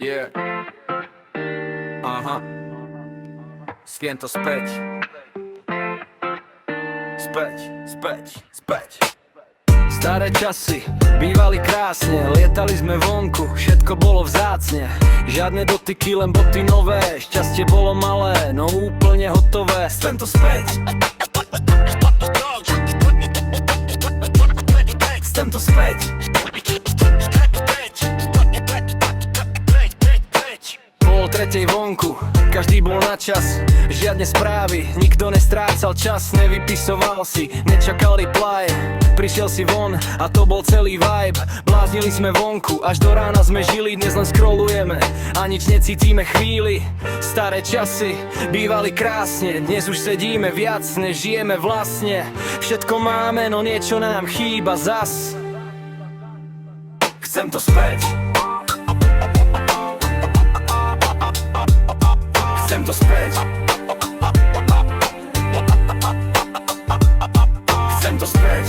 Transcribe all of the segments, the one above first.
Yeah. Aha. Siento späť. Späť. Staré časy bývali krásne, lietali sme vonku, všetko bolo vzácne. Žiadne dotyky, len boty nové, šťastie bolo malé, no úplne hotové. Chcem to späť. Chcem to späť. Pol tretej vonku, každý bol na čas, žiadne správy, nikto nestrácal čas, nevypisoval si, nečakal reply. Prišiel si von a to bol celý vibe. Bláznili sme vonku, až do rána sme žili. Dnes len scrollujeme a nič necítime chvíli. Staré časy bývali krásne, dnes už sedíme viac, než žijeme vlastne. Všetko máme, no niečo nám chýba zas. Chcem to späť. Chcem to späť. Chcem to späť.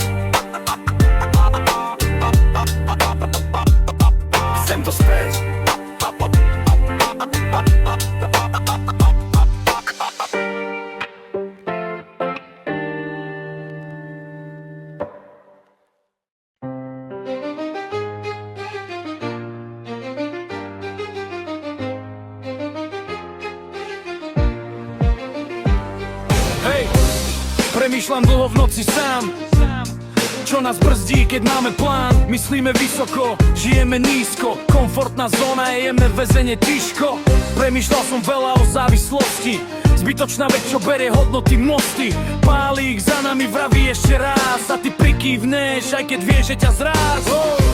Chcem to späť. Hej, premýšľam dlho v noci sám. Čo nás brzdí, keď máme plán? Myslíme vysoko, žijeme nízko. Komfortná zóna je jemné väzenie tiško. Premýšľal som veľa o závislosti. Zbytočná vec, čo berie hodnoty mosty. Páli ich za nami, vraví ešte raz. A ty prikývneš, aj keď vieš, že ťa zráz.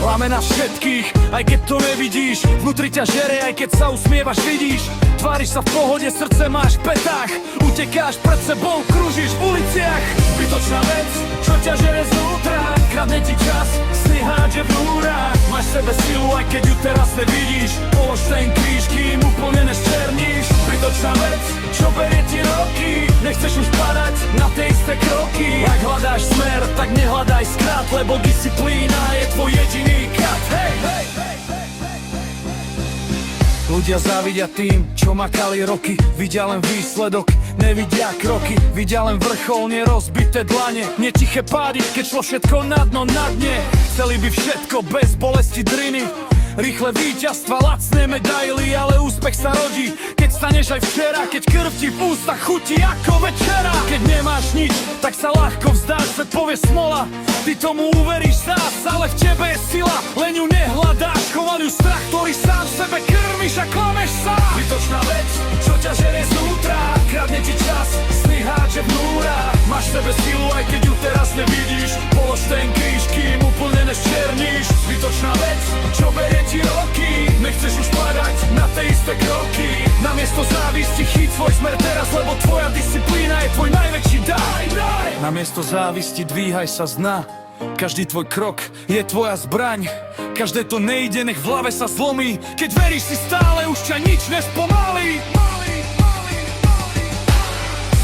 Láme nás všetkých, aj keď to nevidíš. Vnútri ťa žere, aj keď sa usmievaš, vidíš. Tváriš sa v pohode, srdce máš v petách. Utekáš pred sebou, krúžiš v uliciach. Zbytočná vec, čo ťa žere znútra. Kradne ti čas, sny hádže v núrach. Máš v sebe silu, aj keď ju teraz nevidíš. Polož ten kríž, kým úplne neščerníš. Zbytočná vec, čo berie ti roky. Nechceš už padať na tie isté kroky. Ak hľadáš smer, tak nehľadaj skrat, lebo disciplína je tvoj jediný kat. Hej, hej, hej. Ľudia závidia tým, čo makali roky. Vidia len výsledok, nevidia kroky. Vidia len vrchol, nerozbité dlane. Netiché pády, keď šlo všetko na dno, na dne. Chceli by všetko bez bolesti driny. Rýchle víťazstva, lacné medaily, ale úspech sa rodí, keď staneš aj včera. Keď krv ti v ústach chutí ako večera. Keď nemáš nič, tak sa ľahko vzdáš, svet povie smola. Ty tomu uveríš zás, ale v tebe je sila, len ju nehľadáš. Choval ju strach, ktorý sám v sebe krmiš a klameš sám. Zbytočná vec, čo ťa žere znútra. Kradne ti čas, sny hádže v núrach. Máš v sebe silu, aj keď ju teraz nevidíš. Polož ten kríž, kým úplne neščerníš. Zbytočná vec, čo berie ti roky. Nechceš už padať na tie isté kroky. Namiesto závisti chyť svoj smer teraz, lebo tvoja disciplína je tvoj najväčší dar. Namiesto závisti dvíhaj sa z dna. Každý tvoj krok je tvoja zbraň. Každé to nejde, nech v hlave sa zlomí. Keď veríš si stále, už ťa nič nespomalí.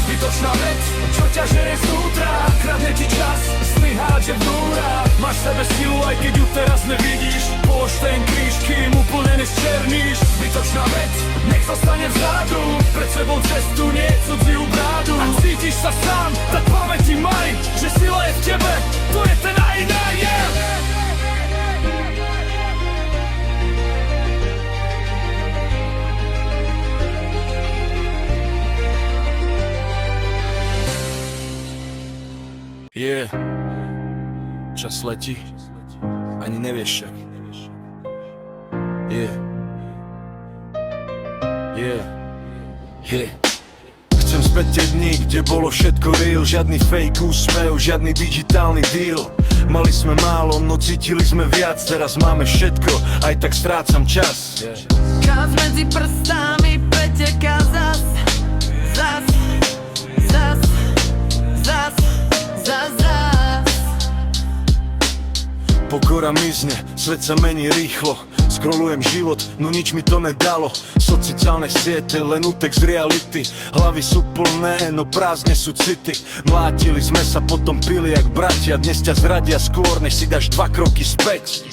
Zbytočná vec, čo ťa žere znútra. Kradne ti čas, sny hádže v núrach. Máš v sebe silu, aj keď ju teraz nevidíš. Polož ten kríž, kým úplne neščerníš. Zbytočná vec, nech zostane vzadu. Pred sebou cestu, nie cudziu brádu. Ak cítiš sa sám, tak pamäti maj, že sila je v tebe, to je ten aj iná, yeah. Yeah. Čas letí, ani nevieš však. Yeah. Chcem späť tie dni, kde bolo všetko real. Žiadny fake úsmev, žiadny digitálny deal. Mali sme málo, no cítili sme viac. Teraz máme všetko, aj tak strácam čas. Čas medzi prstami preteká zas. Pokora mizne, svet sa mení rýchlo. Scrollujem život, no nič mi to nedalo. Sociálne siete, len útek z reality. Hlavy sú plné, no prázdne sú city. Mlátili sme sa, potom pili jak bratia. Dnes ťa zradia skôr, než si dáš 2 kroky späť.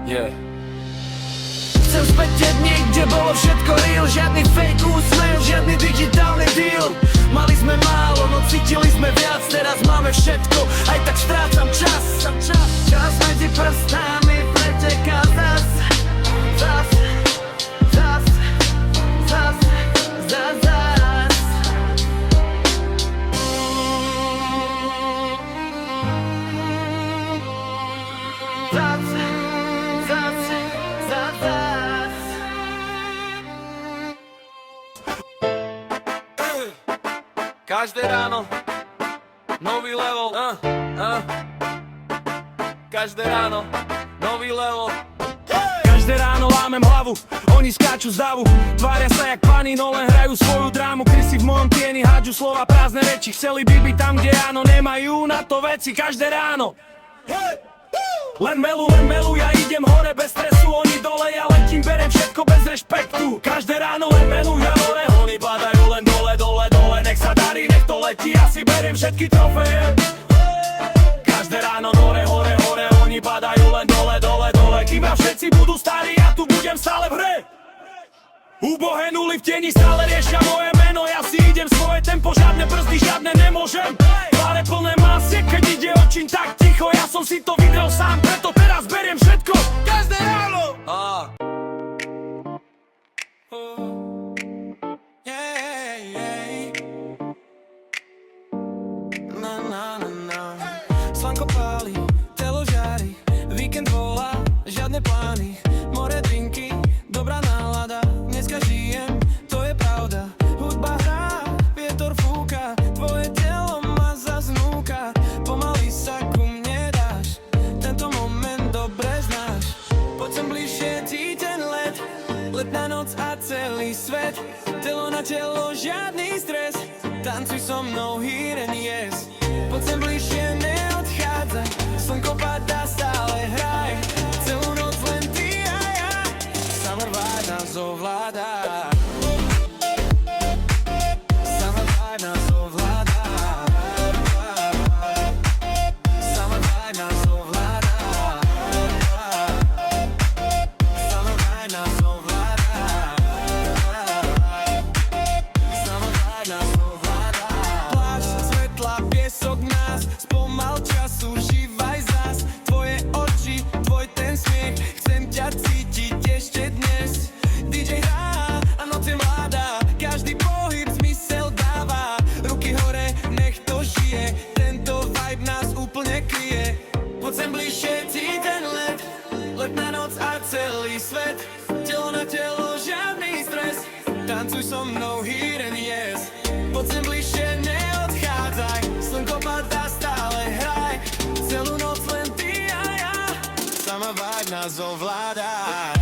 Yeah. Chcem späť tie dni, kde bolo všetko real. Žiadny fake úsmev, žiadny digitálny deal. Mali sme málo, no cítili sme viac. Teraz máme všetko, aj tak strácam čas. Čas medzi prstami preteká zas. Zas. Každé ráno nový level, každé ráno nový level. Každé ráno lámem hlavu, oni skáču z davu. Tvária sa jak pani, no len hrajú svoju drámu. Krysy v mojom tieni hádžu slova prázdne reči. Chceli by byť tam, kde áno, nemajú na to veci. Každé ráno len melu, ja idem hore bez stresu. Oni dole, ja letím, berem všetko bez rešpektu. Každé ráno len melu, ja hore. Oni padajú len dole, nech sa darí, nech to letí. Ja si beriem všetky trofeje. Každé ráno hore, oni padajú len dole. Kýma všetci budú starí, ja tu budem stále v hre. Ubohé nuly v tieni stále riešia moje meno. Ja si idem svoje tempo, žiadne brzdy, žiadne nemôžem. Tváre plné másie, keď ide očím tak ticho. Ja som si to vydrel sám, preto teraz beriem všetko. Každé ráno. Slnko páli, telo žiari, víkend volá, žiadne plány, more drinky, dobrá nálada, dneska žijem, to je pravda. Hudba hrá, vietor fúka, tvoje telo ma zaznúka, pomaly sa ku mne dáš, tento moment dobre znáš. Poď sem bližšie, cíť ten let, letná noc a celý svet, telo na telo, žiadny stres, tancuj so mnou here and yes. Poď sem bližšie, neodchádzaj, slnko padá, stále hraj, celú noc len ty a ja, summer vibe nás ovládá. Summer vibe nás ovládá. Summer vibe nás ovládá. Summer vibe nás ovládá. Summer vibe nás ovládá. Pláž, svetla, piesok nás, spomal času, žívaj zas. Tvoje oči, tvoj ten smiech, chcem ťa cítiť ešte dnes. DJ hrá a noc je mladá, každý pohyb zmysel dáva. Ruky hore, nech to žije, tento vibe nás úplne kryje. Poď sem bližšie, cíť ten let, letná noc a celý svet. Telo na telo, žiadny stres, tancuj so mnou here and yes. Poď sem bližšie, neodchádzaj, slnko padá, stále hraj, celú noc len ty a ja, summer vibe nás ovládá.